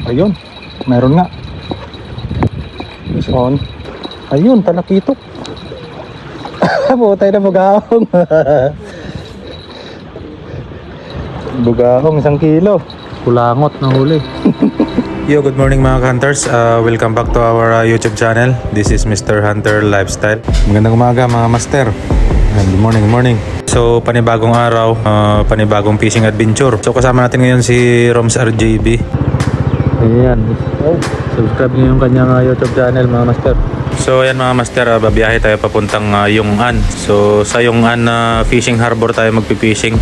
Ayun, meron nga. Is on. Ayun, talakitok. Butay na bugahong. Bugahong 1 kilo. Kulangot na huli. Yo, good morning mga hunters. Welcome back to our YouTube channel. This is Mr. Hunter Lifestyle. Magandang umaga mga master. Good morning, good morning. So, panibagong araw, panibagong fishing adventure. So, kasama natin ngayon si Roms RJB. Ayan. Subscribe niyo yung kanyang YouTube channel mga master. So, ayan mga master, babiyahe tayo papuntang Yong'an. So, sa Yong'an Fishing Harbor tayo magpipishing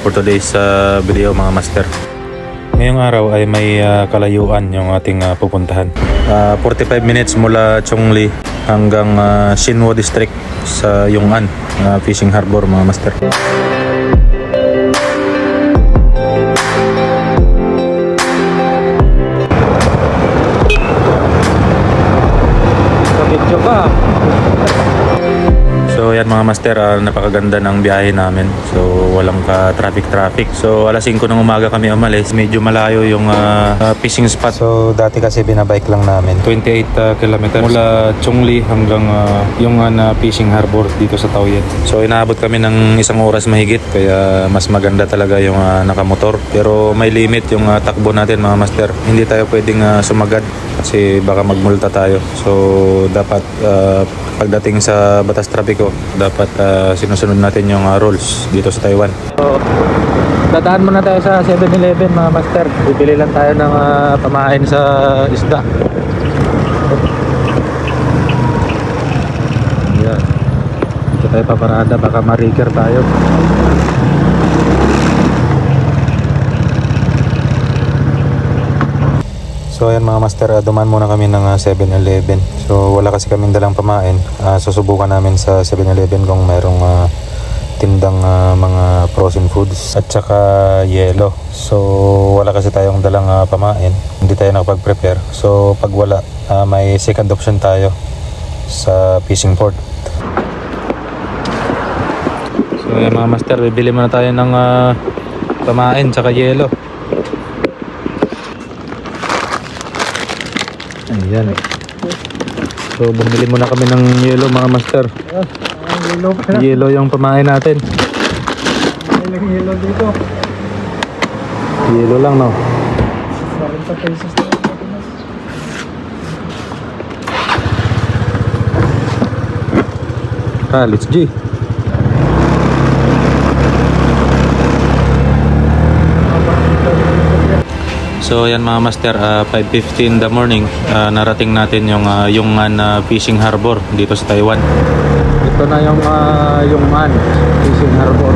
for today's video mga master. Ngayong araw ay may kalayuan yung ating pupuntahan. 45 minutes mula Chongli hanggang Shinwo District sa Yong'an Fishing Harbor mga master. Video pa. So yan mga master, napakaganda ng biyahe namin. So walang ka-traffic. So alas 5 ng umaga kami umalis. Medyo malayo yung fishing spot. So dati kasi binabike lang namin 28 kilometers mula Chongli hanggang yung fishing harbor dito sa Taoyuan. So inaabot kami ng 1 oras mahigit. Kaya mas maganda talaga yung nakamotor. Pero may limit yung takbo natin mga master. Hindi tayo pwedeng sumagad kasi baka magmulta tayo. So dapat pagdating sa batas trapiko, dapat sinusunod natin yung rules dito sa Taiwan. So, dadaan muna tayo sa 7-Eleven mga master. Bibili lang tayo ng pamain sa isda. Ayan. Dito tayo paparada, baka ma-rigger tayo. So ayan mga master, dumaan muna kami ng 7-Eleven. So wala kasi kaming dalang pamain. Susubukan namin sa 7-Eleven kung mayroong tindang mga frozen foods at saka yelo. So wala kasi tayong dalang pamain. Hindi tayo nakapag-prepare. So pag wala, may second option tayo sa fishing port. So ayan mga master, bibili muna tayo ng pamain saka yelo. Ayan. So bumili muna kami ng yelo mga master. Yelo yung pamain natin. Ilang yelo dito? Yelo lang no. 40 pesos na. Let's G. So yan mga master, 5:50 in the morning, narating natin yung Yong'an Fishing Harbor dito sa Taiwan. Ito na yung Yong'an Fishing Harbor.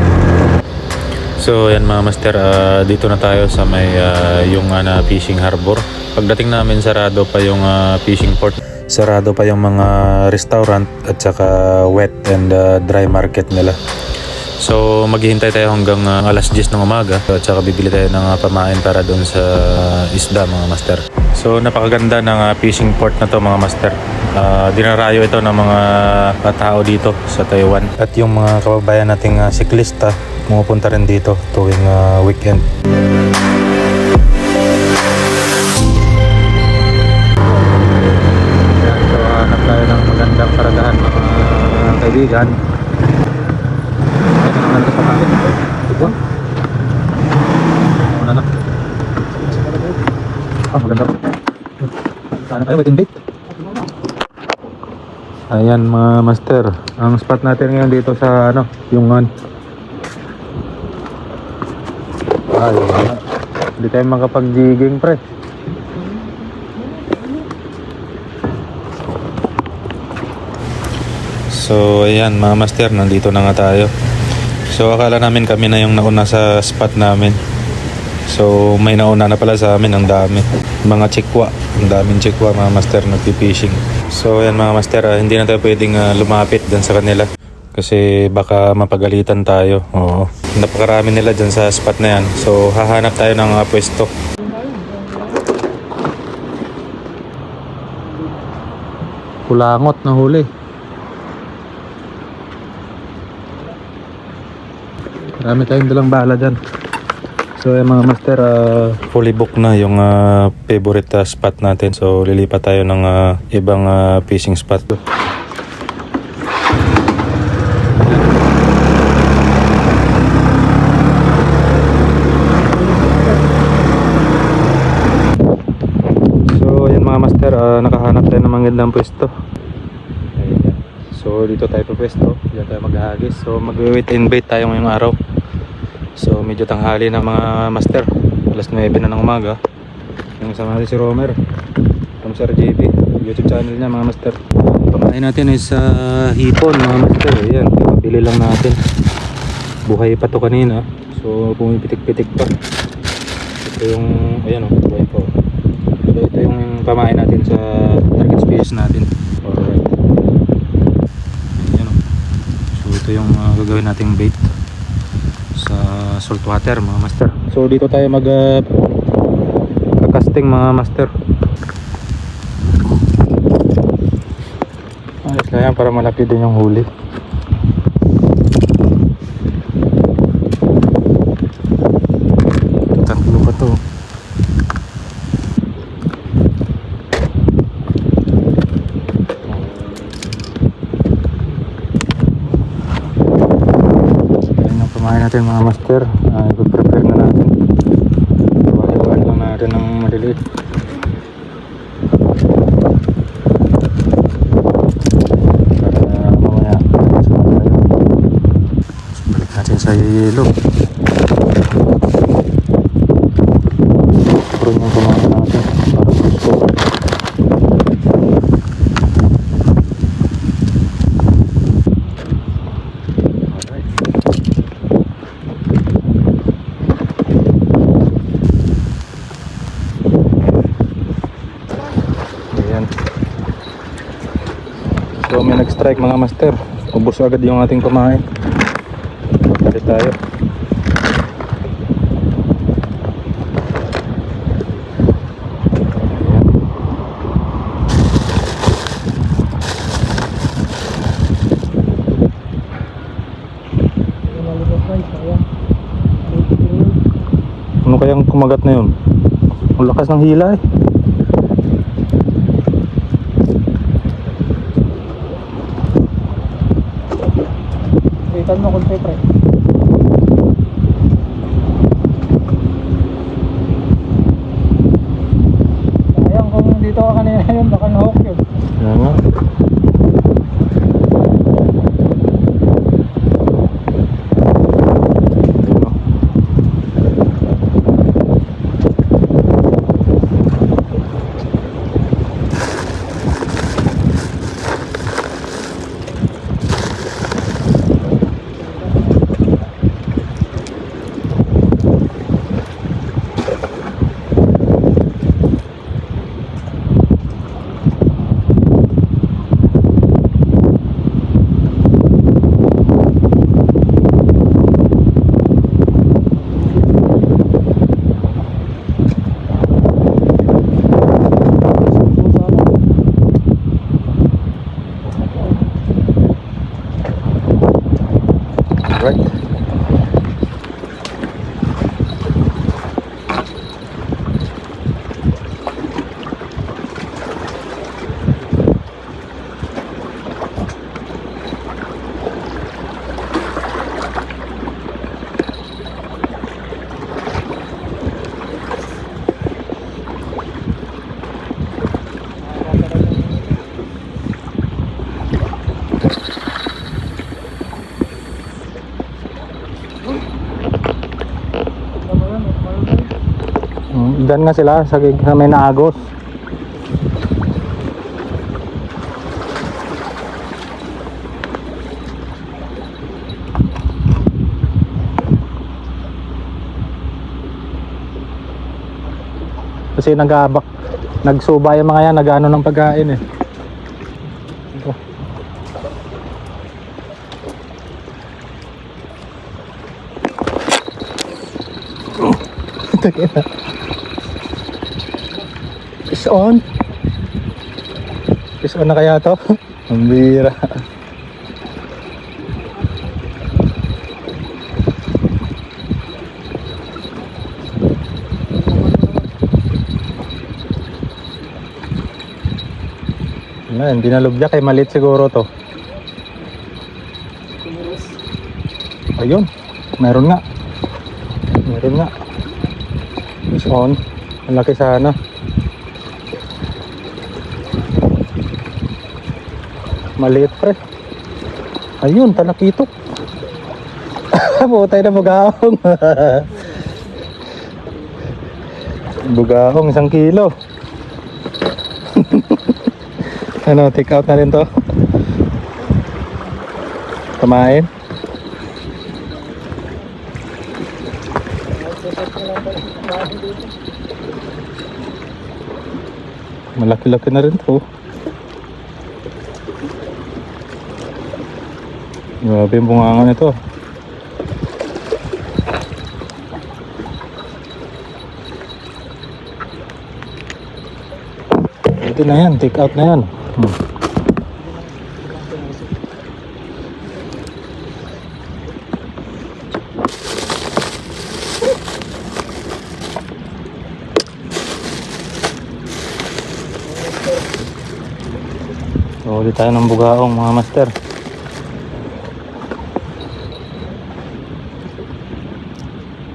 So yan mga master, dito na tayo sa may Yong'an Fishing Harbor. Pagdating namin, sarado pa yung fishing port. Sarado pa yung mga restaurant at saka wet and dry market nila. So maghihintay tayo hanggang alas 10 ng umaga at saka bibili tayo ng pamain para doon sa isda mga master. So napakaganda ng fishing port na to mga master. Dinarayo ito ng mga tao dito sa Taiwan. At yung mga kababayan nating siklista pumupunta rin dito tuwing weekend. So hanap tayo ng magandang paradahan mga kaibigan. Nandito sa kapit. Ito. Una na. Maganda. Sana tayo waiting date. Ayan mga master. Ang spot natin ngayon dito sa Yong'an. Ay, hindi tayo makapag-jigging pre. So ayan mga master, nandito na nga tayo. So akala namin kami na yung nauna sa spot namin. So may nauna na pala sa amin, ang dami. Mga chikwa, ang daming chikwa mga master nagpi-fishing. So ayan mga master, hindi na tayo pwedeng lumapit dyan sa kanila. Kasi baka mapagalitan tayo. Oo. Napakarami nila dyan sa spot na yan. So hahanap tayo ng pwesto. Kulangot na huli. Marami tayong dalang bala dyan. So yung mga master, Fully book na yung favorite spot natin. So lilipat tayo ng ibang fishing spot. so yan mga master, nakahanap tayo ng magandang pwesto. Ayan. So dito tayo pa pwesto, dito tayo maghahagis. So mag-wait and bait tayo ngayong araw. So medyo tanghali na mga master, alas 9 na ng umaga. Yung sama natin si Romer from Sir JP, YouTube channel niya mga master. Pamain natin is hipon mga master. Ayan, pabili lang natin. Buhay pa to kanina, so pumipitik-pitik pa. Ito yung, ayan o, buhay pa. So ito yung pamain natin sa target species natin. Alright. Ayan o. So ito yung gagawin nating bait sa saltwater mga master. So dito tayo mag kakasting mga master. Ayos na yan para malaki din yung huli. Tatlo pa to. Pamain natin mga master, i-prepare na natin. Iwan lang natin ng maliliit. Para mamaya balik natin sa yelo. Puro yung pamain natin para gusto. So may nag-strike mga master, ubos agad yung ating pamain. Balik tayo. Ano kayang kumagat na yun? Ang lakas ng hila eh. Ikan mo konti pre. Sayang kung dito ka kanina yun, baka na-hook yun. Yan nga. Right. Diyan nga sila sa may naagos. Kasi nagsuba yung mga yan, nag-ano ng pagkain eh. Ito. Takina. Fish on. Fish on na kaya to? Ang bira. Ano, hindi na lubyak eh. Maliit siguro to. Ayun. Meron nga. Meron nga. Is on. Ang laki sana. Maliit pre. Ayun, talakitok. Butay na bugahong. Bugahong 1 kilo. Ano, take out na rin to. Kumain. Malaki-laki na rin to. Grabe yung bungangan nito. Ito na yan, take out na yan. So, ulit tayo ng bugaong mga master.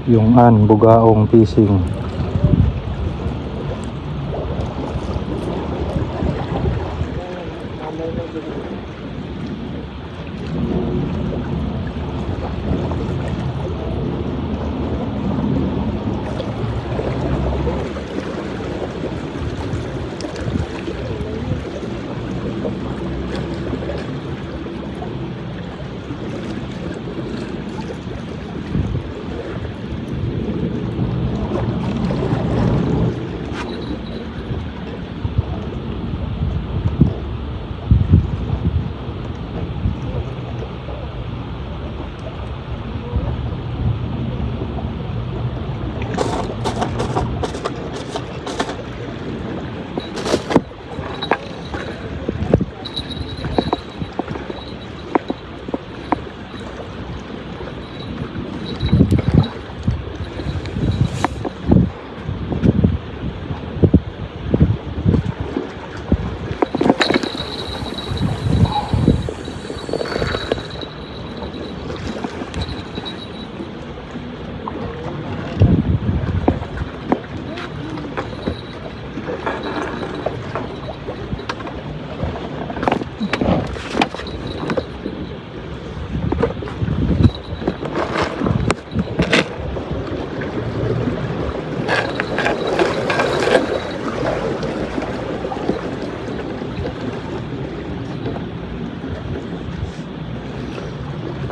Yung bugaong fishing.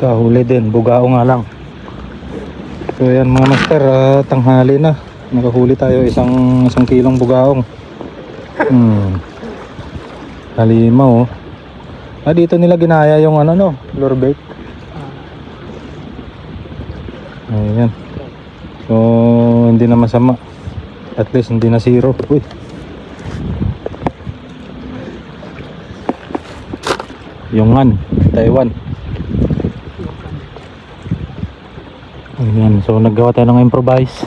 Kahuli din, bugao nga lang. So yan mga master, tanghali na. Nakahuli tayo isang kilong bugaong. Halimaw oh. Dito nila ginaya yung lure bait. Ayan. So hindi na masama. At least hindi na zero. Uy. Yung Taiwan. Ayan, so naggawa tayo ng improvise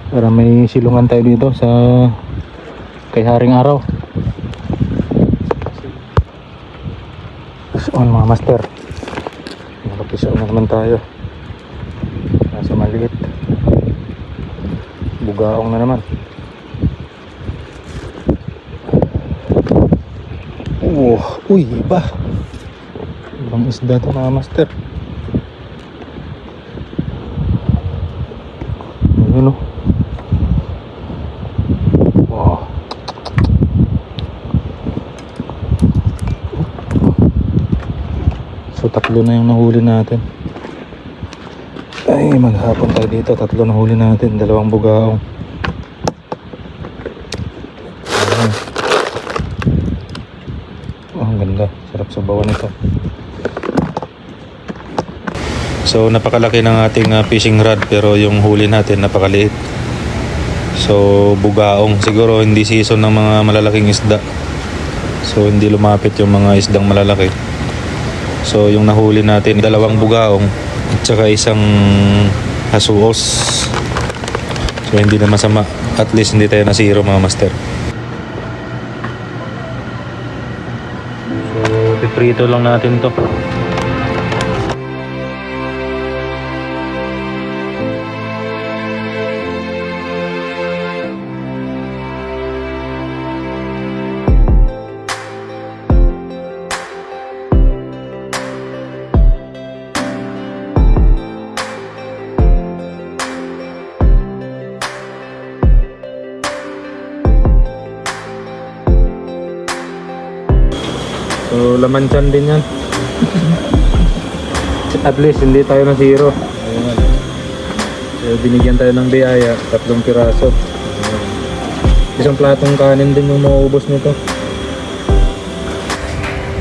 para may silungan tayo dito sa kay Haring Araw. So mga master, nakapiso na naman tayo. Nasa maliit, bugaong na naman. Uy, iba. Ibang isda to mga master. Ayun oh. Wow. So 3 na yung nahuli natin. Ay, maghapon tayo dito. 3 nahuli natin, 2 bugaong. Ayan. Oh, ang ganda. Sarap sa bawan ito. So napakalaki ng ating fishing rod pero yung huli natin napakaliit. So bugaong, siguro hindi season ng mga malalaking isda. So hindi lumapit yung mga isdang malalaki. So yung nahuli natin 2 bugaong at saka 1 hasuos. So hindi na masama. At least hindi tayo na zero mga master. piprito lang natin to. So laman tiyan din yan. At least hindi tayo na zero. Ayun. So binigyan tayo ng biyaya, 3 piraso. Ayun. Isang platong kanin din yung mauubos nito.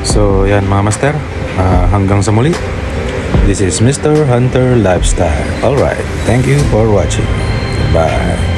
So yan mga master, hanggang sa muli. This is Mr. Hunter Lifestyle. Alright, thank you for watching. Bye.